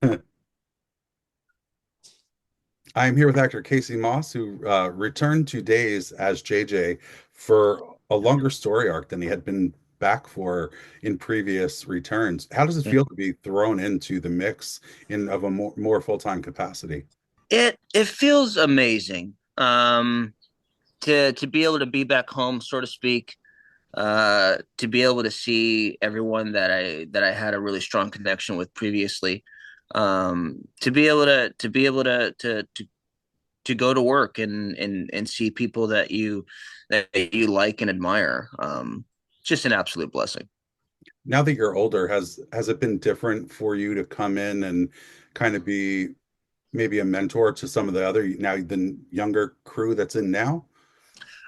I'm here with actor Casey Moss, who returned to Days as JJ for a longer story arc than he had been back for in previous returns. How does it feel to be thrown into the mix in of a more full-time capacity? It feels amazing. To be able to be back home, so to speak, to be able to see everyone that I had a really strong connection with previously, to go to work and see people that you like and admire. Just an absolute blessing. Now that you're older, has it been different for you to come in and kind of be maybe a mentor to some of the other now the younger crew that's in now?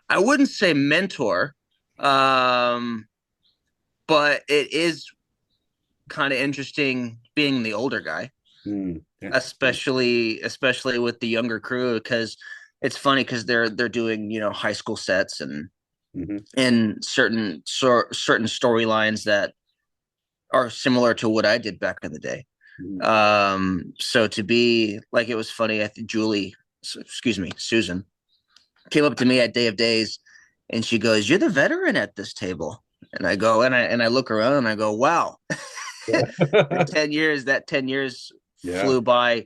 I wouldn't say mentor, um, but it is kind of interesting being the older guy, Interesting. especially with the younger crew, because it's funny because they're doing high school sets Hmm. and certain storylines that are similar to what I did back in the day. Hmm. So to be like, it was funny. I think excuse me, Susan came up to me at Day of Days, and she goes, "You're the veteran at this table." And I go, and I look around and I go, "Wow." The 10 years, that 10 years Yeah. flew by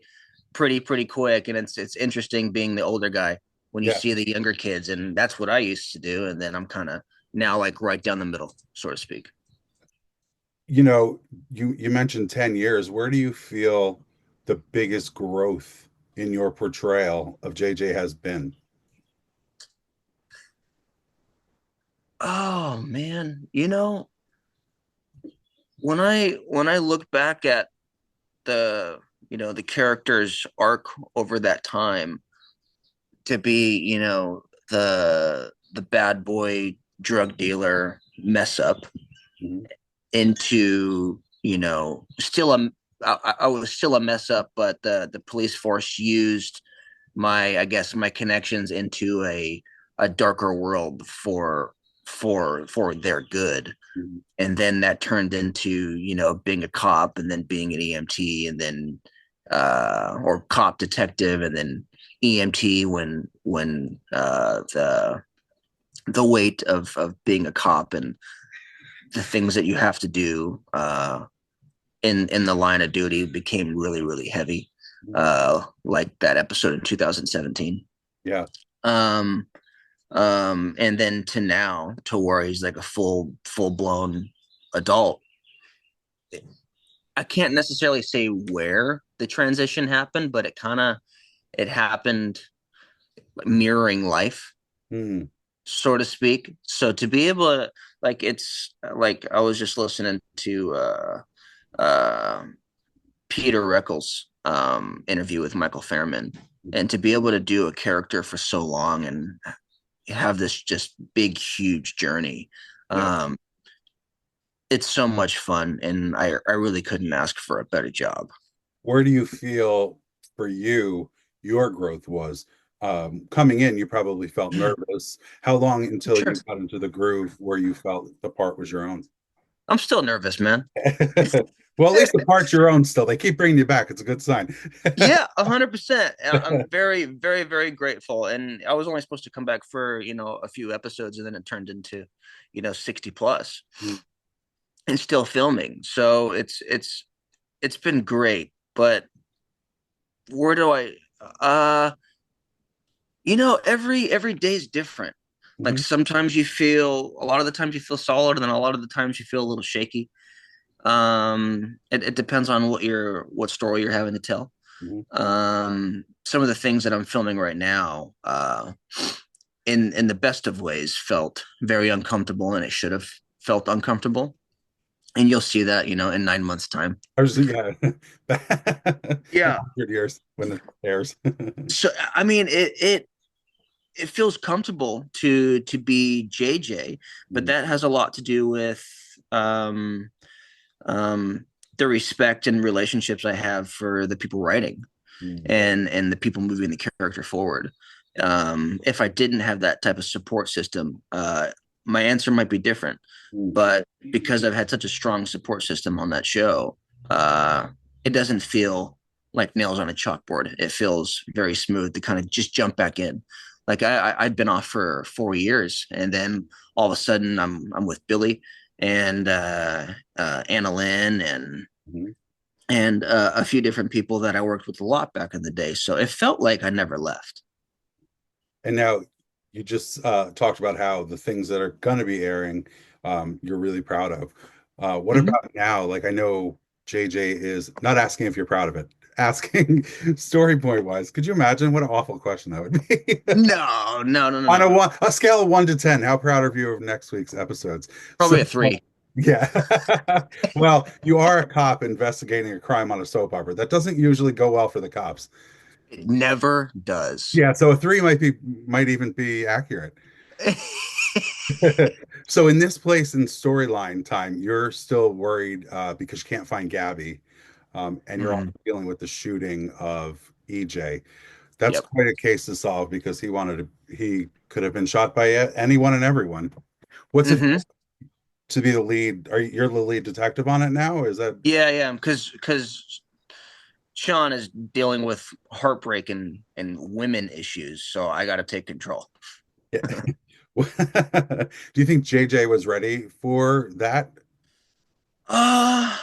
pretty quick, and it's interesting being the older guy when you Yeah. see the younger kids, and that's what I used to do, and then I'm kind of now like right down the middle, so to speak. You know, you mentioned 10 years. Where do you feel the biggest growth in your portrayal of JJ has been? Oh man, when I look back at the the character's arc over that time, to be the bad boy drug dealer mess up Mhm. into still I was still a mess up, but the police force used my, I guess, my connections into a darker world for their good. Mhm. And then that turned into being a cop, and then being an EMT, and then or cop detective, and then EMT when the weight of being a cop and the things that you have to do in the line of duty became really heavy, like that episode in 2017. Yeah. um and then to now, to where he's like a full blown adult. I can't necessarily say where the transition happened, but it happened mirroring life, Mm. so to speak. So to be able to, like, it's like I was just listening to uh Peter Reckles' interview with Michael Fairman, and to be able to do a character for so long and have this just big huge journey, Yeah. um it's so much fun, and I really couldn't ask for a better job. Where do you feel for you your growth was? Coming in, you probably felt nervous. How long until Sure. you got into the groove where you felt the part was your own? I'm still nervous, man. Well, at least the part's your own still. They keep bringing you back. It's a good sign. Yeah, 100%. I'm very grateful. And I was only supposed to come back for a few episodes, and then it turned into 60 plus, and still filming. So it's been great. But where do I uh every day is different. Like, Mhm. sometimes a lot of the times you feel solid, and then a lot of the times you feel a little shaky. It depends on what story you're having to tell. Mhm. Some of the things that I'm filming right now, in the best of ways, felt very uncomfortable, and it should have felt uncomfortable. And you'll see that, in 9 months' time. I was yeah, in Yeah. 100 years when it airs. So I mean, it feels comfortable to be JJ, but Mhm. that has a lot to do with um um the respect and relationships I have for the people writing, Mhm. and the people moving the character forward. If I didn't have that type of support system, my answer might be different. Mhm. But because I've had such a strong support system on that show, uh, it doesn't feel like nails on a chalkboard. It feels very smooth to kind of just jump back in. Like I'd been off for 4 years, and then all of a sudden I'm with Billy and Anna Lynn Mhm. and a few different people that I worked with a lot back in the day. So it felt like I never left. And now you just talked about how the things that are going to be airing, you're really proud of. What Mm-hmm. about now? Like, I know JJ is not asking if you're proud of it, asking story point wise. Could you imagine what an awful question that would be? No, no, no, no, On no. a scale of 1 to 10, how proud are you of next week's episodes? So, Probably a three. yeah. Well, you are a cop investigating a crime on a soap opera. That doesn't usually go well for the cops. It never does. Yeah, so a three might even be accurate. So in this place in storyline time, you're still worried because you can't find Gabby, and you're also Mhm. dealing with the shooting of EJ. That's Yep. quite a case to solve because he could have been shot by anyone and everyone. What's it Hmm. to be the lead? You're the lead detective on it now? Or is that Yeah, yeah. Because Sean is dealing with heartbreak and women issues, so I got to take control. yeah. Do you think JJ was ready for that? Uh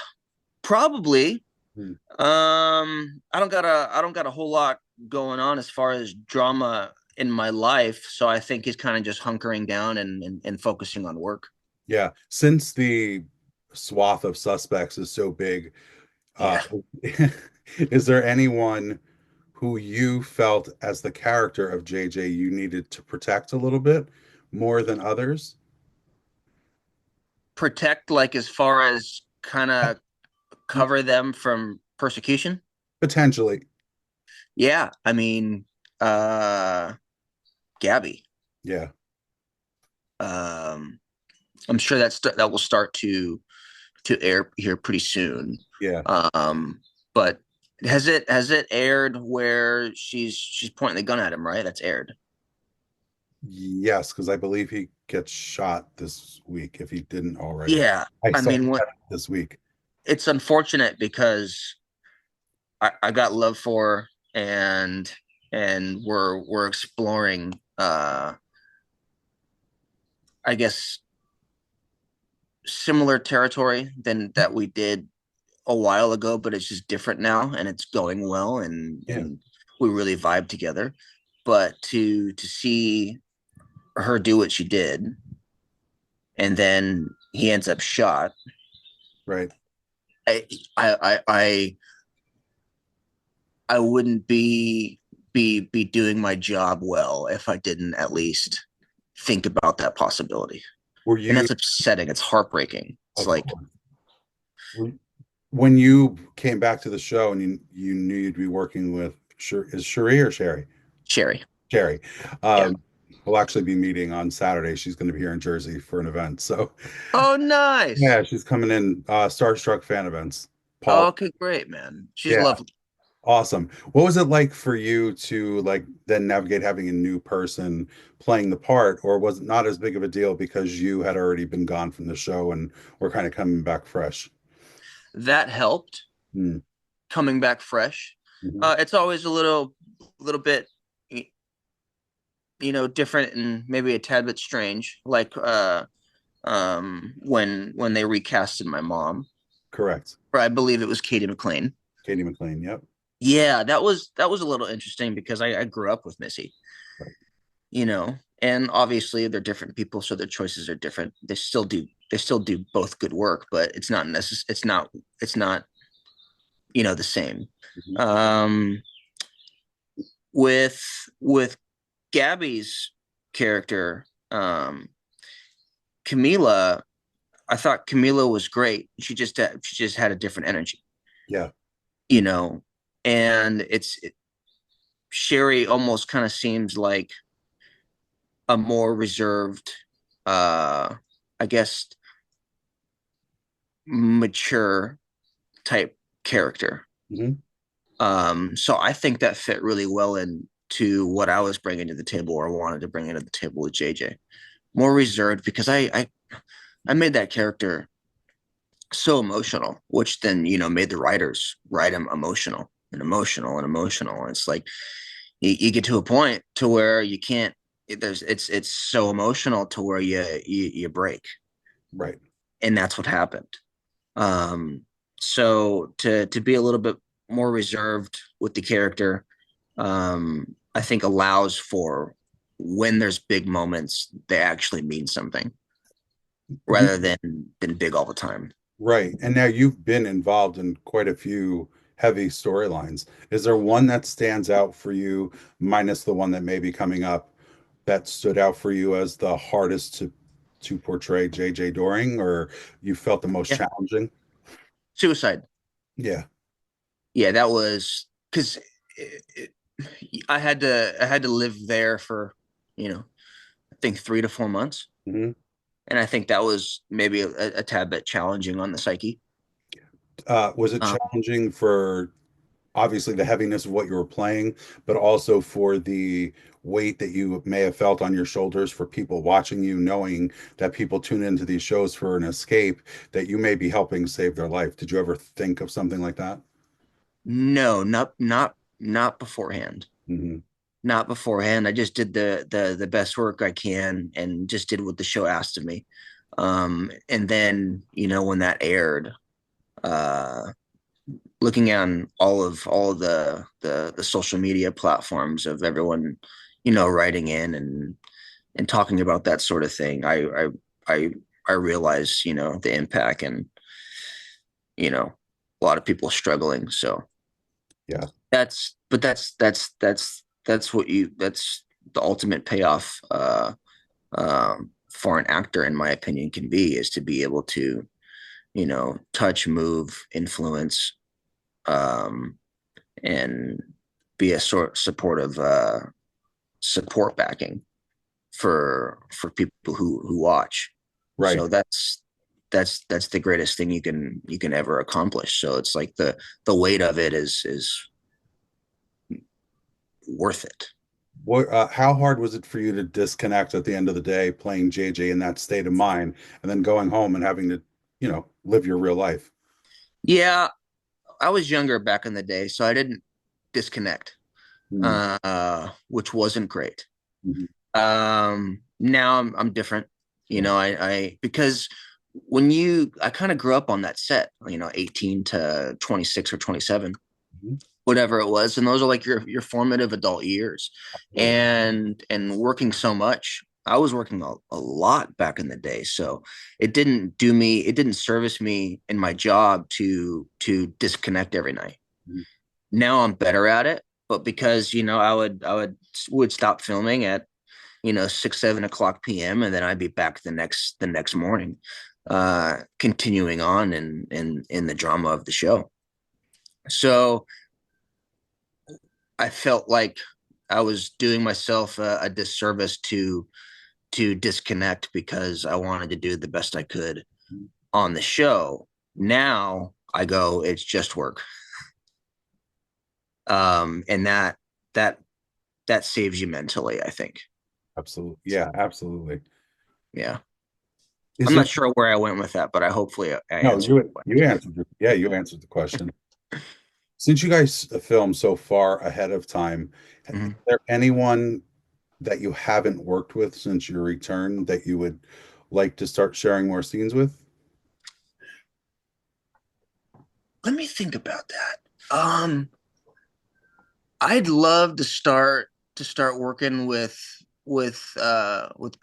Probably. Hmm. I don't got a whole lot going on as far as drama in my life, so I think he's kind of just hunkering down and focusing on work. Yeah, since the swath of suspects is so big, uh, Yeah. is there anyone who you felt as the character of JJ you needed to protect a little bit more than others? Protect, like, as far as kind of cover them from persecution. Potentially, Yeah, I mean, uh Gabby. yeah, Um I'm sure that will start to air here pretty soon. yeah, But has it aired where she's pointing the gun at him, right? That's aired. yes, because I believe he gets shot this week if he didn't already. Yeah. I I saw mean, that this week. it's unfortunate because I got love for her, and we're exploring I guess similar territory than that we did a while ago, but it's just different now and it's going well, Yeah, and we really vibe together. But to see her do what she did and then he ends up shot. right. I I wouldn't be doing my job well if I didn't at least think about that possibility. Were And you, that's upsetting. It's heartbreaking. It's of like course, were- when you came back to the show and you knew you'd be working with, is Cherie or Sherry? Sherry. Sherry. Yeah. We'll actually be meeting on Saturday. She's going to be here in Jersey for an event. So, Oh, nice. yeah, she's coming in Starstruck fan events. Oh, Paul, okay, great, man. She's yeah, lovely. awesome. What was it like for you to like then navigate having a new person playing the part, or was it not as big of a deal because you had already been gone from the show and were kind of coming back fresh? That helped Mm, coming back fresh. mhm. It's always a little bit different and maybe a tad bit strange, like when they recasted my mom, Correct. or I believe it was Katie McLean. Katie McLean. Yep. Yeah, that was a little interesting because I grew up with Missy, Right. and obviously they're different people, so their choices are different. They still do both good work, but it's not the same. Mhm. Um, with Gabby's character, Camila, I thought Camila was great. She just had a different energy, Yeah. you know, and Sherry almost kind of seems like a more reserved, uh, I guess, mature type character. Mhm. So I think that fit really well into what I was bringing to the table, or wanted to bring into the table with JJ. More reserved because I made that character so emotional, which then, made the writers write him emotional and emotional and emotional. And it's like you get to a point to where you can't. It's so emotional to where you break, Right. and that's what happened. Um, so to be a little bit more reserved with the character, I think allows for when there's big moments, they actually mean something You rather than big all the time. right. And now you've been involved in quite a few heavy storylines. Is there one that stands out for you, minus the one that may be coming up, that stood out for you as the hardest to portray JJ Doring, or you felt the most Yeah, challenging? suicide. Yeah. Yeah, that was because I had to live there for I think 3 to 4 months, Mhm. and I think that was maybe a tad bit challenging on the psyche. Was it Um, challenging for obviously the heaviness of what you were playing, but also for the weight that you may have felt on your shoulders for people watching you, knowing that people tune into these shows for an escape, that you may be helping save their life? Did you ever think of something like that? no, not beforehand. Hmm. Not beforehand. I just did the best work I can and just did what the show asked of me. And then when that aired, uh, looking at all of the social media platforms of everyone, writing in and talking about that sort of thing, I I realize the impact and a lot of people struggling. So Yeah. that's the ultimate payoff for an actor, in my opinion, can be is to be able to touch, move, influence, um, and be a sort supportive support backing for people who watch. Right. So that's the greatest thing you can ever accomplish. So it's like the weight of it is worth it. How hard was it for you to disconnect at the end of the day, playing JJ in that state of mind, and then going home and having to, live your real life? Yeah, I was younger back in the day, so I didn't disconnect, Mm-hmm. which wasn't great. Mm-hmm. Now I'm different. Right. I because I kind of grew up on that set, 18 to 26 or 27, Mm-hmm. whatever it was, and those are like your formative adult years. Absolutely. And working so much, I was working a lot back in the day, so it didn't service me in my job to disconnect every night. Mhm. Now I'm better at it, but because I would stop filming at 6, 7 o'clock p.m. and then I'd be back the next morning, continuing on in the drama of the show. So I felt like I was doing myself a disservice to disconnect because I wanted to do the best I could on the show. Now I go, it's just work, and that that saves you mentally, I think. Absolutely. Yeah, absolutely. Yeah, Is I'm there not sure where I went with that, but I hopefully I no, answered you the you question. answered yeah, you answered the question. Since you guys film so far ahead of time, is Mhm. there anyone that you haven't worked with since your return that you would like to start sharing more scenes with? Let me think about that. I'd love to start working with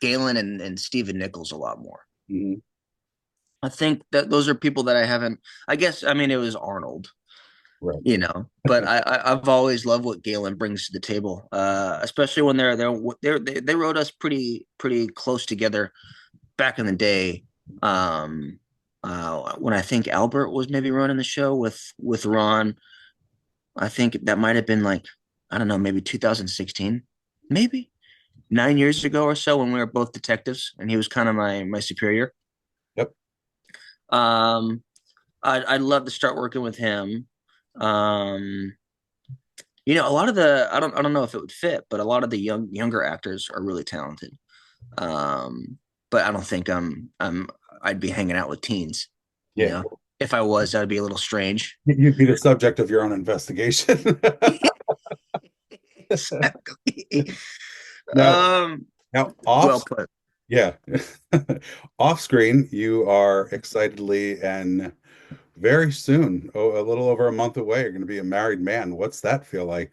Galen and Stephen Nichols a lot more. Mhm. I think that those are people that I haven't. I guess I mean it was Arnold, Right. but I've always loved what Galen brings to the table, especially when they wrote us pretty close together back in the day. Um, when I think Albert was maybe running the show with Ron. I think that might have been like, I don't know, maybe 2016, maybe 9 years ago or so when we were both detectives and he was kind of my superior. Yep. Um, I'd love to start working with him. Um, a lot of I don't know if it would fit, but a lot of the younger actors are really talented. Um, but I don't think I'd be hanging out with teens. You Yeah. know, if I was, that would be a little strange. You'd be the subject of your own investigation. Exactly. Now, now Well off, put. yeah, off screen, you are excitedly and very soon, oh, a little over a month away, you're going to be a married man. What's that feel like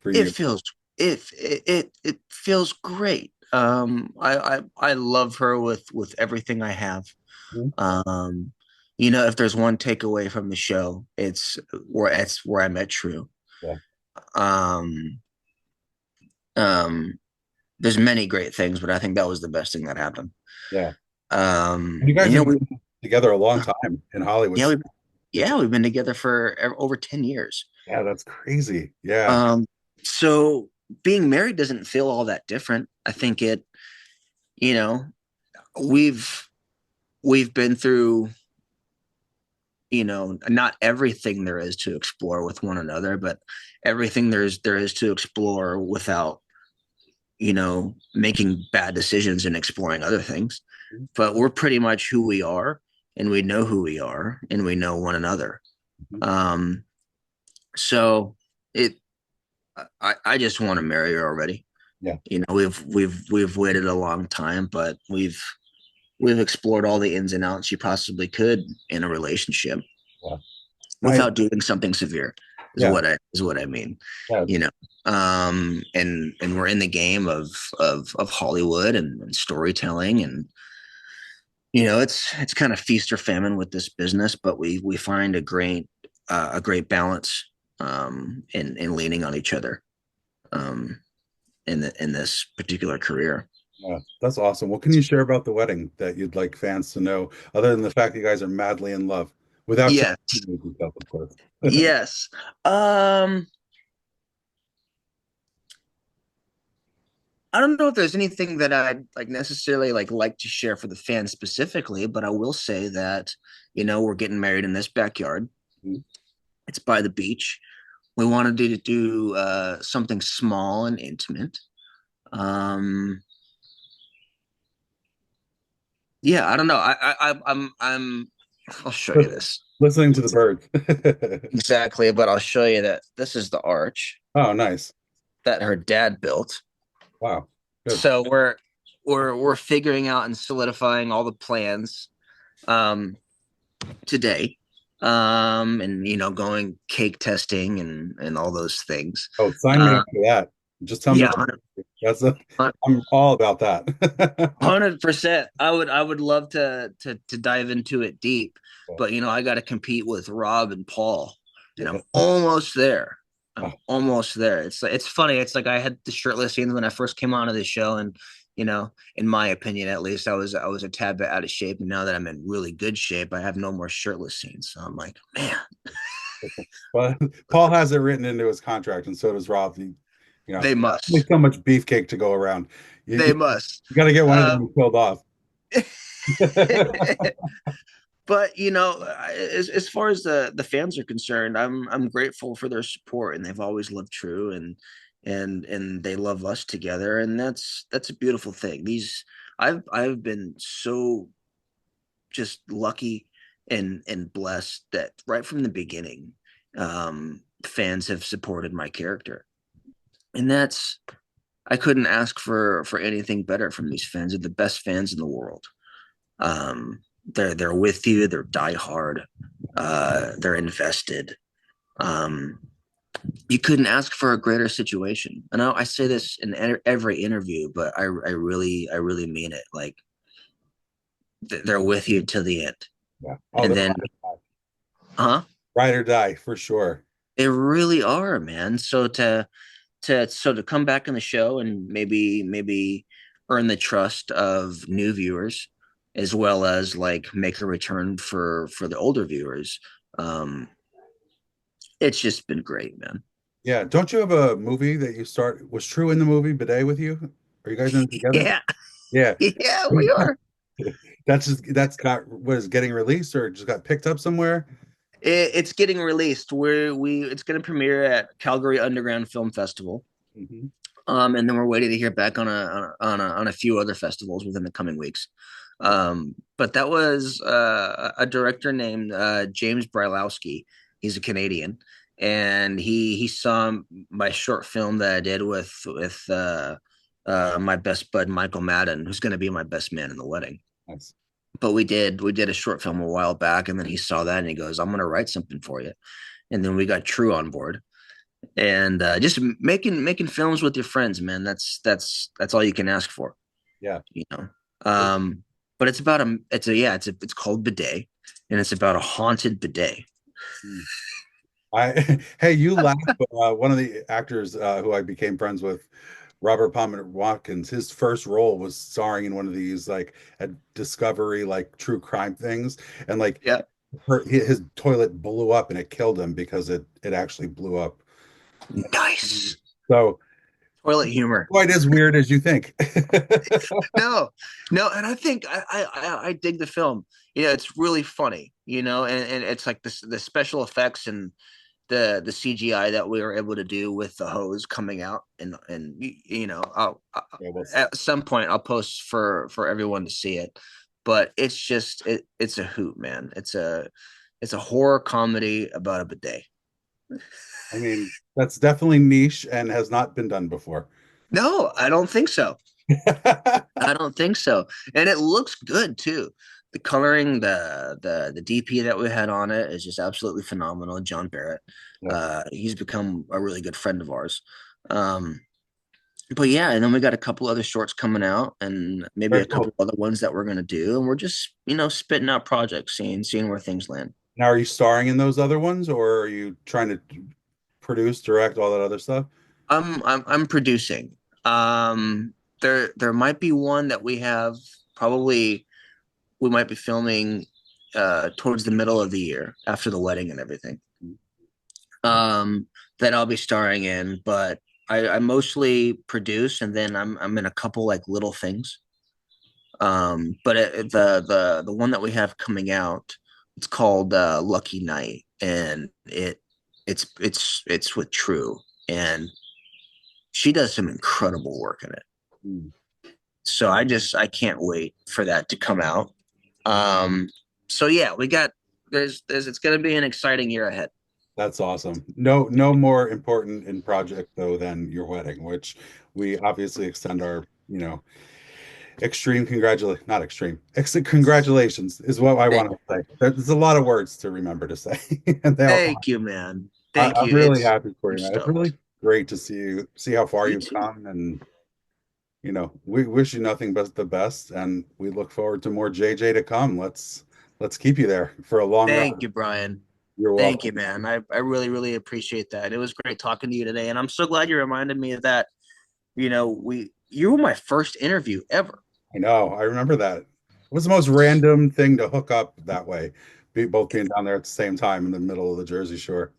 for It you? feels it feels great. I love her with everything I have. Mhm. Um, if there's one takeaway from the show, it's where I met True. Yeah, Um, um, there's many great things, but I think that was the best thing that happened. yeah. And you And guys have been together a long time in Hollywood. yeah, we It's yeah, we've been together for over 10 years. yeah, that's crazy. Yeah, Um, so being married doesn't feel all that different. I think you know, we've we've been through, not everything there is to explore with one another, but everything there is to explore without, making bad decisions and exploring other things. But we're pretty much who we are, and we know who we are, and we know one another. mhm. Um, so it I just want to marry her already. Yeah. We've waited a long time, but we've explored all the ins and outs you possibly could in a relationship Yeah. Nice. without doing something severe is Yeah. what I mean. Yeah. You know. And we're in the game of Hollywood and storytelling, and it's kind of feast or famine with this business, but we find a great balance in leaning on each other um in this particular career. Yeah, that's awesome. What can you share about the wedding that you'd like fans to know, other than the fact you guys are madly in love, without telling Yes. too many details, of course? Yes. um I don't know if there's anything that I'd like necessarily like to share for the fans specifically, but I will say that we're getting married in this backyard. Mhm. It's by the beach. We wanted to do something small and intimate. um yeah, I don't know. I'll show you this. Listening to the birds. Exactly, but I'll show you that this is the arch Oh, nice. that her dad built. Wow. Good. So we're figuring out and solidifying all the plans um today. And going cake testing and all those things. Oh, sign me Uh up for that. Just tell me yeah, what that's a, I'm all about that. 100%. I would love to dive into it deep, but I got to compete with Rob and Paul, and I'm Yeah. almost there. I'm Oh, almost there. It's funny. It's like I had the shirtless scenes when I first came onto the show, and in my opinion, at least, I was a tad bit out of shape. And now that I'm in really good shape, I have no more shirtless scenes. So I'm like, man, but Paul has it written into his contract, and so does Rob. they There's must, so much beefcake to go around. they You must. got to get one of Um, them killed off. but as far as the fans are concerned, I'm grateful for their support, and they've always loved True, and they love us together, and that's a beautiful thing. I've been so just lucky and blessed that right from the beginning, fans have supported my character, and that's I couldn't ask for anything better from these fans. They're the best fans in the world. They're with you. They're diehard. They're invested. Um, you couldn't ask for a greater situation. And I say this in every interview, but I really mean it. Like they're with you to the end. Yeah. Oh, And they're then, huh? ride or die for sure. They really are, man. So to come back on the show and maybe earn the trust of new viewers, as well as like make a return for the older viewers. um it's just been great, man. Yeah. Don't you have a movie that you start was True in the movie Bidet with you? Are you guys in it together? Yeah. Yeah. Yeah, we are. That's got what is getting released or just got picked up somewhere? It's getting released. It's going to premiere at Calgary Underground Film Festival. Mhm. And then we're waiting to hear back on a few other festivals within the coming weeks. But that was a director named James Brylowski. He's a Canadian, and he saw my short film that I did with my best bud Michael Madden, who's going to be my best man in the wedding. Nice. But we did a short film a while back, and then he saw that and he goes, "I'm going to write something for you." And then we got True on board, and just making films with your friends, man. That's all you can ask for, Yeah. you know. But it's about a it's a yeah it's called Bidet, and it's about a haunted bidet. Mm. I hey, you laugh, but one of the actors who I became friends with, Robert Palmer Watkins, his first role was starring in one of these like a Discovery like true crime things, and like Yeah, his toilet blew up and it killed him because it actually blew up. nice So toilet humor. quite as weird as you think. No, no, and I think I dig the film. It's really funny, and it's like the special effects and the CGI that we were able to do with the hose coming out, and Yeah, we'll see. at some point I'll post for everyone to see it. But it's a hoot, man. It's a horror comedy about a bidet. I mean, that's definitely niche and has not been done before. No, I don't think so. I don't think so. And it looks good too. The coloring, the DP that we had on it is just absolutely phenomenal. John Barrett. Yeah, He's become a really good friend of ours. Um, but yeah, and then we got a couple other shorts coming out and maybe very a couple cool. other ones that we're gonna do. And we're just, spitting out projects, seeing where things land. Now, are you starring in those other ones, or are you trying to produce, direct, all that other stuff? I'm producing. There might be one that probably we might be filming towards the middle of the year after the wedding and everything. That I'll be starring in, but I mostly produce, and then I'm in a couple like little things. But the one that we have coming out, it's called Lucky Night, and it's with True, and she does some incredible work in it. Mm. So I can't wait for that to come out. So yeah, we got there's it's gonna be an exciting year ahead. That's awesome. No, no more important in project though than your wedding, which we obviously extend our, extreme congratulations, not extreme, congratulations is what I Thank want to say. There's a lot of words to remember to say, and they all come. thank you, man. Thank I'm you. really It's happy for I'm you, man. It's stoked. really great to see how far You you've too. come, and we wish you nothing but the best, and we look forward to more JJ to come. Let's keep you there for a long Thank run. you, Brian. You're Thank you, welcome. man. I really, really appreciate that. It was great talking to you today. And I'm so glad you reminded me of that. You were my first interview ever. I know. I remember that. It was the most random thing to hook up that way, both being down there at the same time in the middle of the Jersey Shore.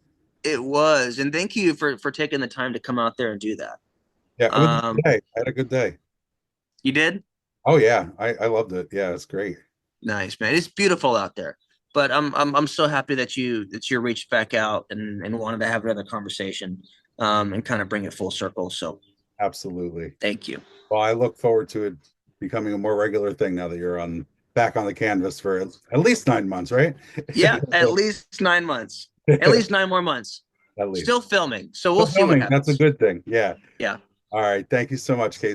It was. And thank you for taking the time to come out there and do that. Yeah, it was a good Um, day. I had a good day. you did? Oh yeah, I loved it. Yeah, it's great. Nice, man. It's beautiful out there. But I'm so happy that you reached back out and wanted to have another conversation and kind of bring it full circle. So Absolutely. thank you. Well, I look forward to it becoming a more regular thing now that you're on back on the canvas for at least 9 months, right? Yeah, at least 9 months. At least nine more months. At least. Still filming. So we'll Still see what filming. That's a happens. good thing. Yeah. Yeah. All right. Thank you so much, Casey.